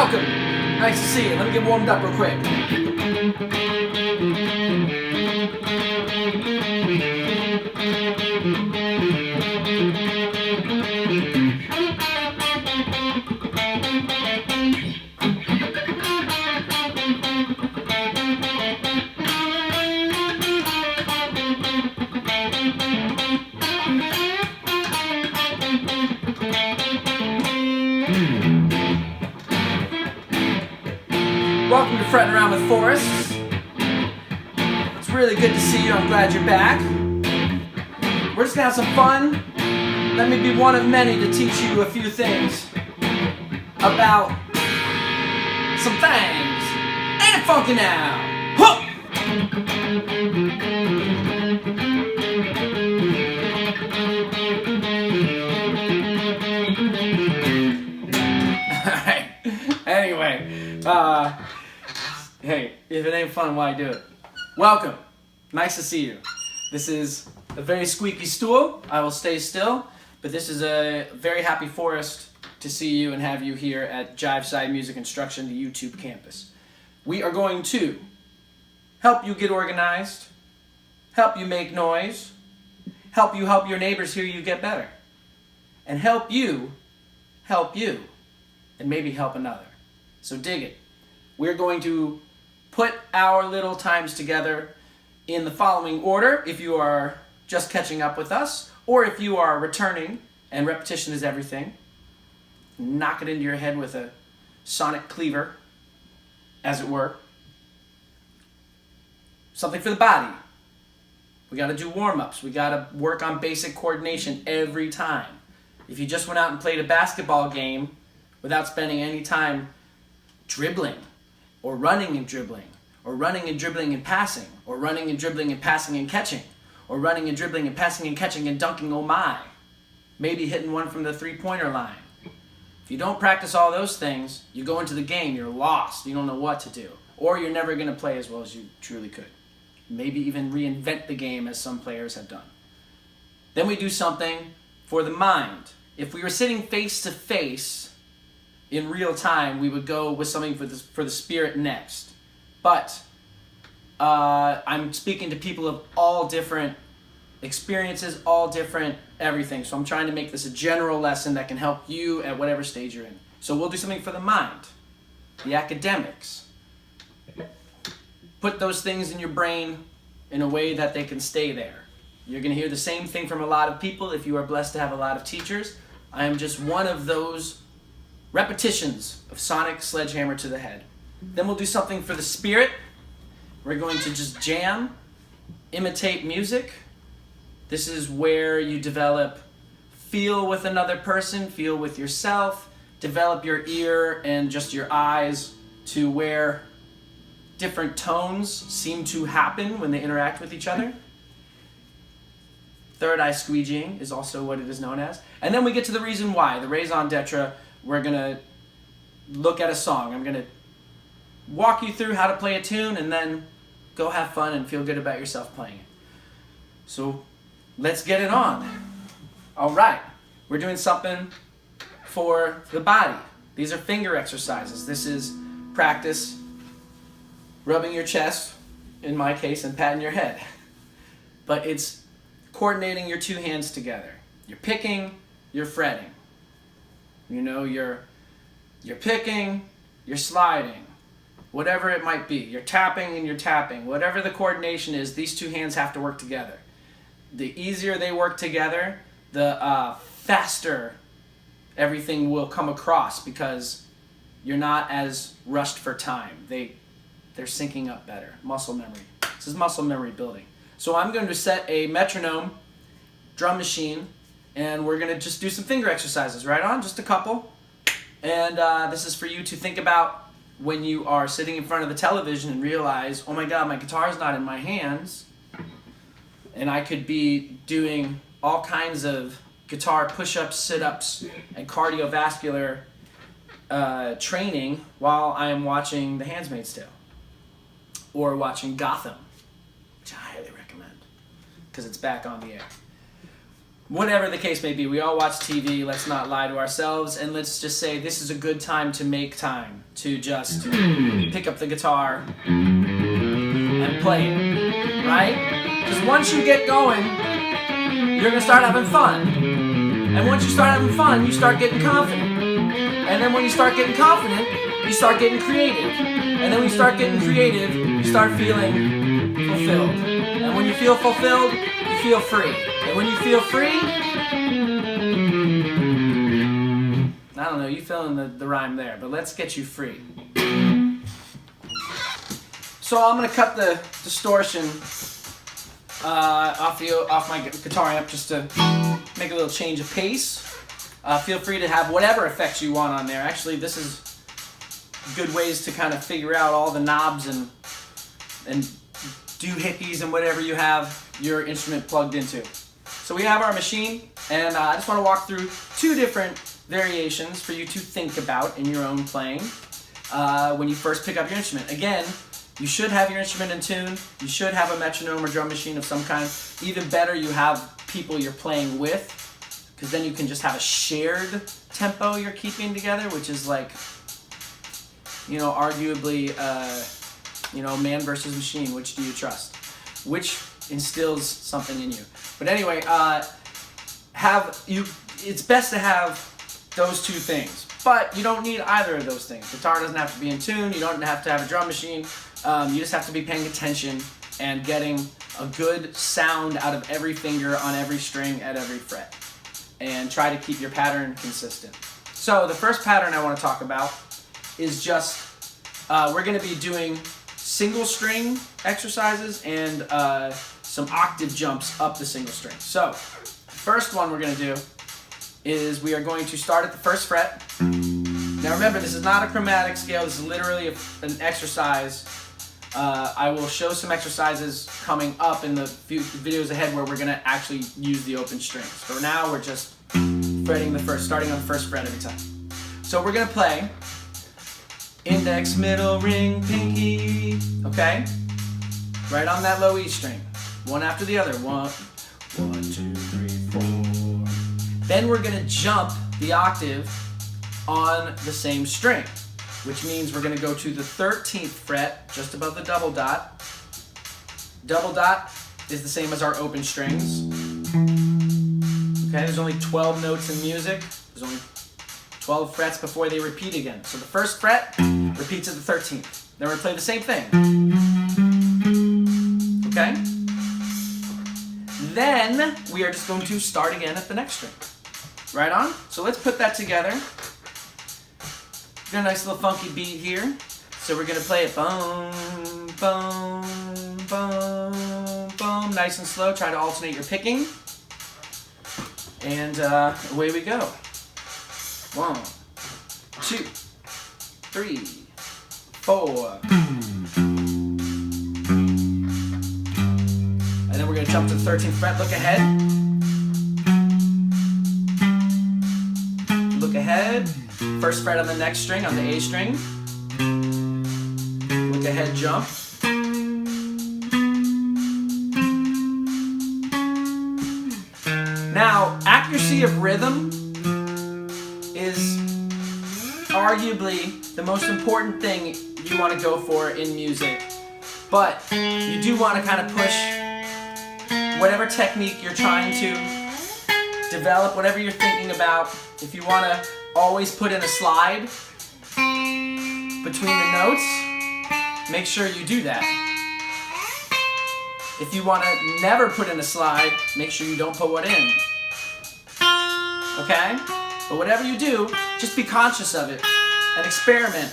Welcome. Nice to see you. Let me get warmed up real quick. Welcome to Frettin Around with Forrest. It's really good to see you. I'm glad you're back. We're just gonna have some fun. Let me be one of many to teach you a few things about some things. Ain't it funky now? Huh! Alright. Anyway, hey, if it ain't fun, why do it? Welcome. Nice to see you. This is a very squeaky stool. I will stay still, but this is a very happy Forrest to see you and have you here at Jiveside Music Instruction, the YouTube campus. We are going to help you get organized, help you make noise, help your neighbors hear you get better, and help you, and maybe help another. So dig it. We're going to put our little times together in the following order if you are just catching up with us, or if you are returning and repetition is everything. Knock it into your head with a sonic cleaver, as it were. Something for the body. We got to do warm-ups. We got to work on basic coordination every time. If you just went out and played a basketball game without spending any time dribbling, or running and dribbling, or running and dribbling and passing, or running and dribbling and passing and catching, or running and dribbling and passing and catching and dunking, oh my, maybe hitting one from the three-pointer line. If you don't practice all those things, you go into the game, you're lost, you don't know what to do, or you're never going to play as well as you truly could. Maybe even reinvent the game as some players have done. Then we do something for the mind. If we were sitting face to face in real time, we would go with something for the spirit next. But I'm speaking to people of all different experiences, all different everything. So I'm trying to make this a general lesson that can help you at whatever stage you're in. So we'll do something for the mind, the academics. Put those things in your brain in a way that they can stay there. You're going to hear the same thing from a lot of people if you are blessed to have a lot of teachers. I am just one of those repetitions of sonic sledgehammer to the head. Then we'll do something for the spirit. We're going to just jam, imitate music. This is where you develop feel with another person, feel with yourself, develop your ear and just your eyes to where different tones seem to happen when they interact with each other. Third eye squeegeeing is also what it is known as. And then we get to the reason why, the raison d'etre. We're going to look at a song. I'm going to walk you through how to play a tune and then go have fun and feel good about yourself playing it. So let's get it on. All right. We're doing something for the body. These are finger exercises. This is practice rubbing your chest, in my case, and patting your head. But it's coordinating your two hands together. You're picking, you're fretting. You know, you're picking, you're sliding, whatever it might be. You're tapping and you're tapping. Whatever the coordination is, these two hands have to work together. The easier they work together, the faster everything will come across because you're not as rushed for time. They're syncing up better. Muscle memory. This is muscle memory building. So I'm going to set a metronome drum machine, and we're going to just do some finger exercises, right on? Just a couple. And this is for you to think about when you are sitting in front of the television and realize, oh my God, my guitar's not in my hands. And I could be doing all kinds of guitar push-ups, sit-ups, and cardiovascular training while I am watching The Handmaid's Tale. Or watching Gotham, which I highly recommend, because it's back on the air. whatever the case may be, we all watch TV, let's not lie to ourselves, and let's just say this is a good time to make time to just pick up the guitar and play it, right? Because once you get going, you're going to start having fun. And once you start having fun, you start getting confident. And then when you start getting confident, you start getting creative. And then when you start getting creative, you start feeling fulfilled. And when you feel fulfilled, you feel free. And when you feel free, I don't know, you fill in the rhyme there, but let's get you free. So I'm going to cut the distortion off my guitar amp just to make a little change of pace. Feel free to have whatever effects you want on there. Actually, this is good ways to kind of figure out all the knobs and doohickeys and whatever you have your instrument plugged into. So we have our machine, and I just want to walk through 2 different variations for you to think about in your own playing when you first pick up your instrument. Again, you should have your instrument in tune. You should have a metronome or drum machine of some kind. Even better, you have people you're playing with, because then you can just have a shared tempo you're keeping together, which is like, you know, arguably, man versus machine. Which do you trust? Which instills something in you. But anyway, it's best to have those 2 things. But you don't need either of those things. Guitar doesn't have to be in tune. You don't have to have a drum machine. You just have to be paying attention and getting a good sound out of every finger on every string at every fret. And try to keep your pattern consistent. So the first pattern I want to talk about is just, we're going to be doing single string exercises and some octave jumps up the single string. So the first one we're going to do is we are going to start at the 1st fret. Now remember, this is not a chromatic scale. This is literally an exercise. I will show some exercises coming up in the few videos ahead where we're going to actually use the open strings. For now, we're just fretting starting on the 1st fret every time. So we're going to play index, middle, ring, pinky, okay? Right on that low E string. One after the other. 1, 2, 3, 4. Then we're going to jump the octave on the same string, which means we're going to go to the 13th fret, just above the double dot. Double dot is the same as our open strings. Okay, there's only 12 notes in music. There's only 12 frets before they repeat again. So the 1st fret repeats at the 13th. Then we're going to play the same thing. Okay? Then we are just going to start again at the next string. Right on? So let's put that together. Got a nice little funky beat here. So we're going to play it boom, boom, boom, boom. Nice and slow. Try to alternate your picking. And away we go. 1, 2, 3, 4. And then we're going to jump to the 13th fret. Look ahead. Look ahead. 1st fret on the next string, on the A string. Look ahead, jump. Now, accuracy of rhythm is arguably the most important thing you want to go for in music. But you do want to kind of push whatever technique you're trying to develop, whatever you're thinking about. If you want to always put in a slide between the notes, make sure you do that. If you want to never put in a slide, make sure you don't put one in. Okay? But whatever you do, just be conscious of it and experiment.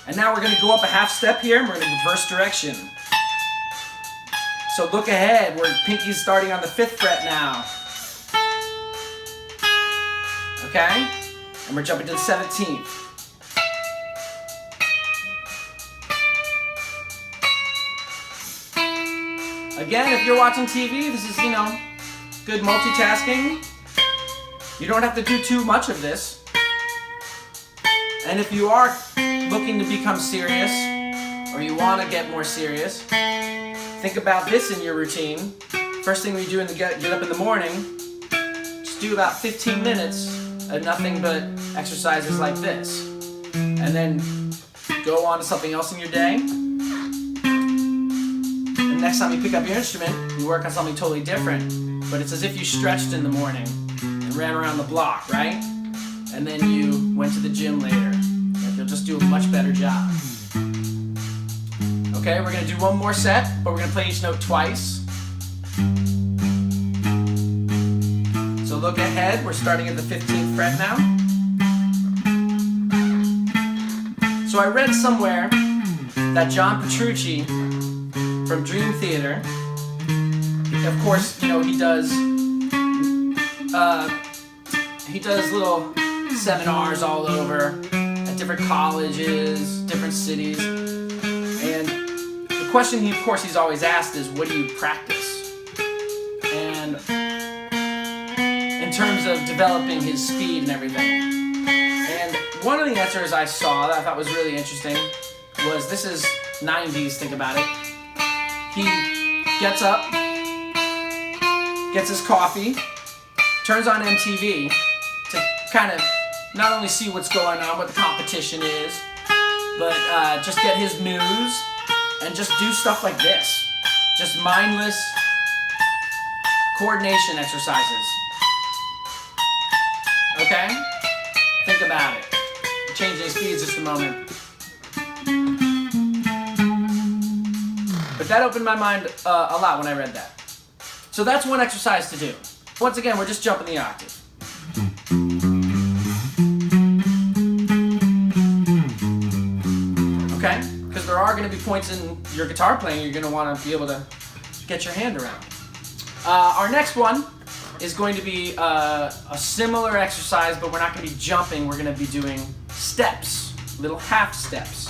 And now we're going to go up a half step here and we're going to reverse direction. So look ahead, where pinky's starting on the 5th fret now. Okay? And we're jumping to the 17th. Again, if you're watching TV, this is, good multitasking. You don't have to do too much of this. And if you are looking to become serious, or you want to get more serious, think about this in your routine. first thing we do in the get up in the morning, just do about 15 minutes of nothing but exercises like this. And then go on to something else in your day. And next time you pick up your instrument, you work on something totally different. But it's as if you stretched in the morning and ran around the block, right? And then you went to the gym later. You'll just do a much better job. Okay, we're gonna do one more set, but we're gonna play each note twice. So look ahead, we're starting at the 15th fret now. So I read somewhere that John Petrucci from Dream Theater, of course, you know, he does little seminars all over at different colleges, different cities, and the question he's always asked is, what do you practice? And in terms of developing his speed and everything. And one of the answers I saw that I thought was really interesting was, this is 90s, think about it. He gets up, gets his coffee, turns on MTV to kind of not only see what's going on, what the competition is, but just get his news and just do stuff like this. Just mindless coordination exercises. Okay? Think about it. Changing speeds just a moment. But that opened my mind a lot when I read that. So that's one exercise to do. Once again, we're just jumping the octave. Okay? Because there are going to be points in your guitar playing you're going to want to be able to get your hand around. Our next one is going to be a similar exercise, but we're not going to be jumping. We're going to be doing steps, little half steps.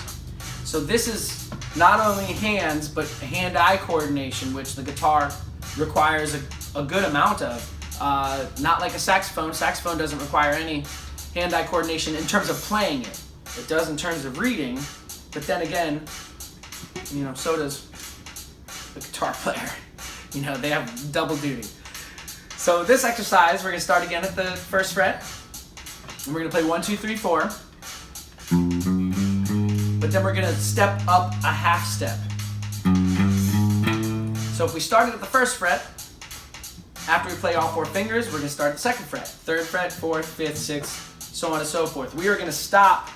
So this is not only hands, but hand-eye coordination, which the guitar requires a good amount of. Not like a saxophone. Saxophone doesn't require any hand-eye coordination in terms of playing it. It does in terms of reading, but then again, you know, so does the guitar player. You know, they have double duty. So this exercise, we're going to start again at the first fret, and we're going to play 1, 2, 3, 4. But then we're going to step up a half step. So if we started at the first fret, after we play all 4 fingers, we're going to start at the second fret, 3rd fret, 4th, 5th, 6th, so on and so forth. We are going to stop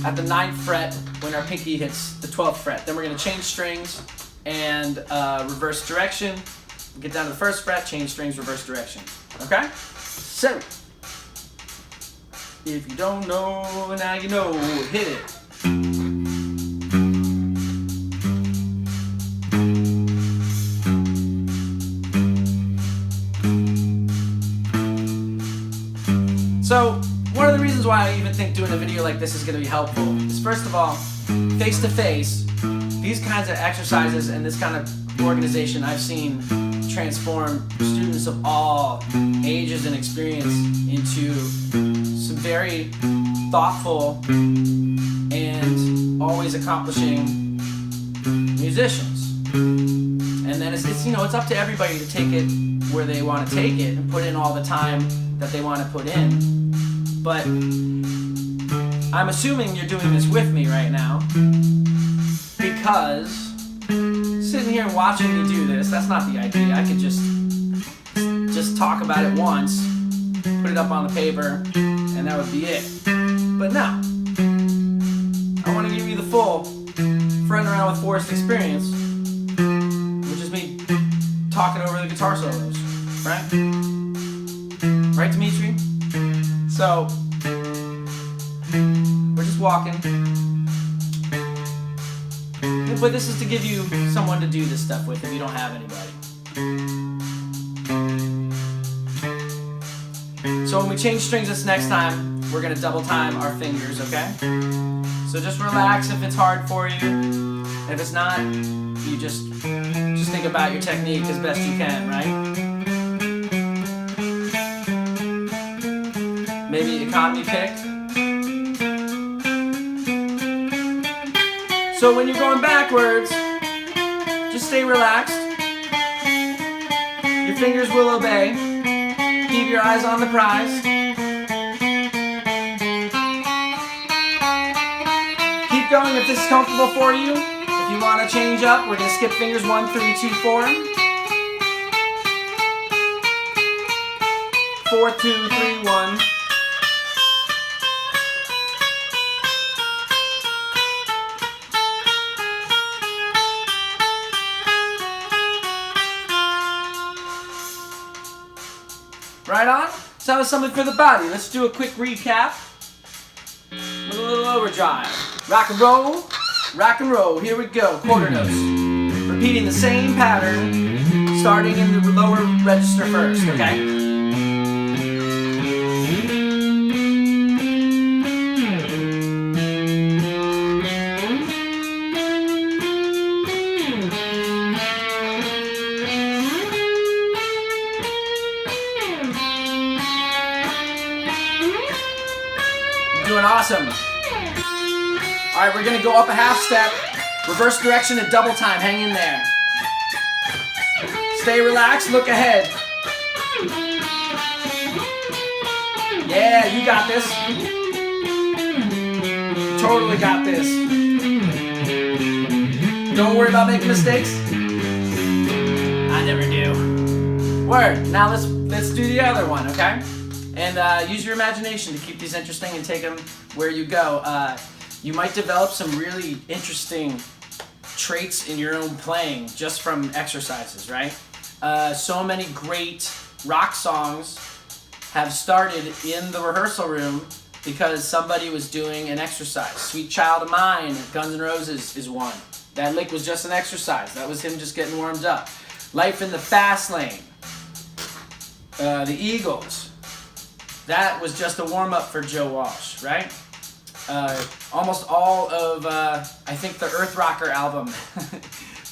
at the 9th fret when our pinky hits the 12th fret. Then we're going to change strings and reverse direction. Get down to the first fret, change strings, reverse direction. Okay? So, if you don't know, now you know. Hit it. So, one of the reasons why I even think doing a video like this is going to be helpful is, first of all, face to face, these kinds of exercises and this kind of organization I've seen transform students of all ages and experience into some very thoughtful and always accomplishing musicians. And then it's you know, it's up to everybody to take it where they want to take it and put in all the time that they want to put in. But I'm assuming you're doing this with me right now, because sitting here and watching me do this, that's not the idea. I could just talk about it once, put it up on the paper, and that would be it. But no, I want to give you the full Frettin' Around with Forrest experience, which is me talking over the guitar solos, right? Right, Dimitri? So, we're just walking. But this is to give you someone to do this stuff with if you don't have anybody. So when we change strings this next time, we're going to double time our fingers, okay? So just relax if it's hard for you. And if it's not, you just think about your technique as best you can, right? Maybe economy pick. So when you're going backwards, just stay relaxed. Your fingers will obey. Keep your eyes on the prize. Keep going if this is comfortable for you. If you want to change up, we're going to skip fingers 1, 3, 2, 4. 4, 2, 3, 1. Right on? So that was something for the body. Let's do a quick recap with a little overdrive. Rock and roll, rock and roll. Here we go. Quarter notes. Repeating the same pattern, starting in the lower register first, okay? Doing awesome. All right, we're gonna go up a half step, reverse direction at double time. Hang in there. Stay relaxed, look ahead. Yeah, you got this. You totally got this. Don't worry about making mistakes. I never do. Word. Now let's do the other one, okay? And use your imagination to keep these interesting and take them where you go. You might develop some really interesting traits in your own playing just from exercises, right? So many great rock songs have started in the rehearsal room because somebody was doing an exercise. Sweet Child of Mine, Guns N' Roses is one. That lick was just an exercise. That was him just getting warmed up. Life in the Fast Lane, the Eagles. That was just a warm-up for Joe Walsh, right? Almost all of, I think, the Earth Rocker album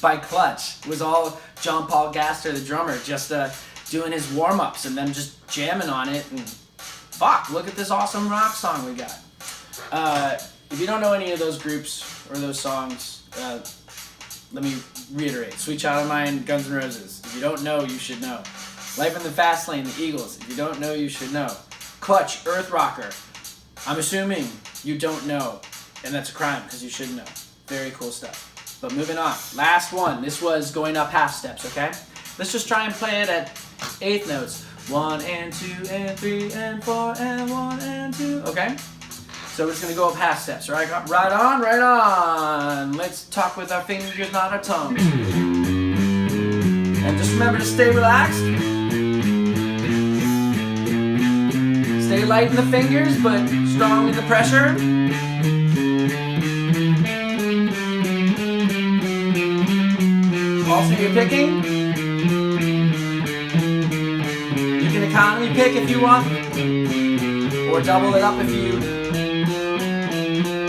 by Clutch was all John Paul Gaster, the drummer, just doing his warm-ups and then just jamming on it. And fuck, look at this awesome rock song we got. If you don't know any of those groups or those songs, let me reiterate. Sweet Child of Mine, Guns N' Roses. If you don't know, you should know. Life in the Fast Lane, the Eagles. If you don't know, you should know. Clutch, Earth Rocker. I'm assuming you don't know, and that's a crime because you should know. Very cool stuff. But moving on. Last one. This was going up half steps, okay? Let's just try and play it at eighth notes. 1 and 2 and 3 and 4 and 1 and 2. Okay? So we're just going to go up half steps, right? Right on, right on. Let's talk with our fingers, not our tongues. And just remember to stay relaxed. Stay light in the fingers, but strong in the pressure. Also, you're picking. You can economy pick if you want, or double it up if you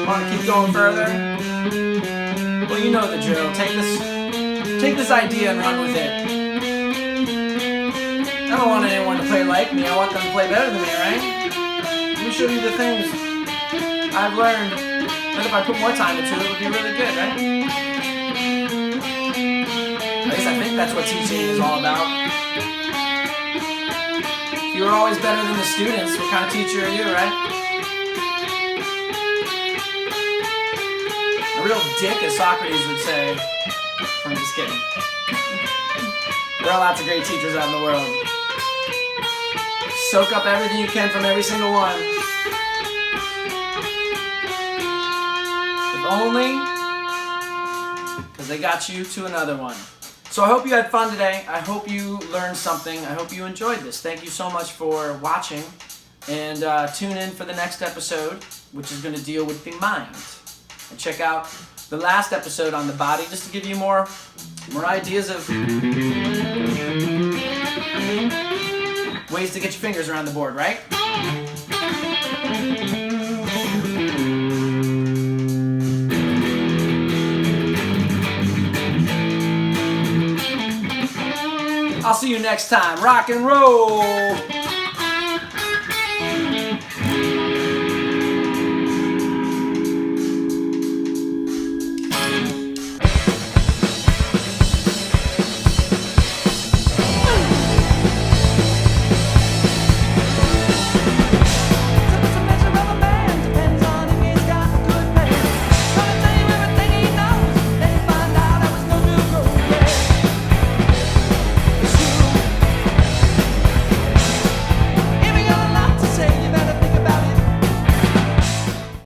want to keep going further. Well, you know the drill. Take this idea and run with it. I don't want anyone to play like me. I want them to play better than me, right? Let me show you the things I've learned that if I put more time into it, it would be really good, right? At least I think that's what teaching is all about. If you were always better than the students, what kind of teacher are you, right? A real dick, as Socrates would say. I'm just kidding. There are lots of great teachers out in the world. Soak up everything you can from every single one. If only, because they got you to another one. So I hope you had fun today. I hope you learned something. I hope you enjoyed this. Thank you so much for watching. And tune in for the next episode, which is going to deal with the mind. And check out the last episode on the body, just to give you more ideas of ways to get your fingers around the board, right? I'll see you next time. Rock and roll!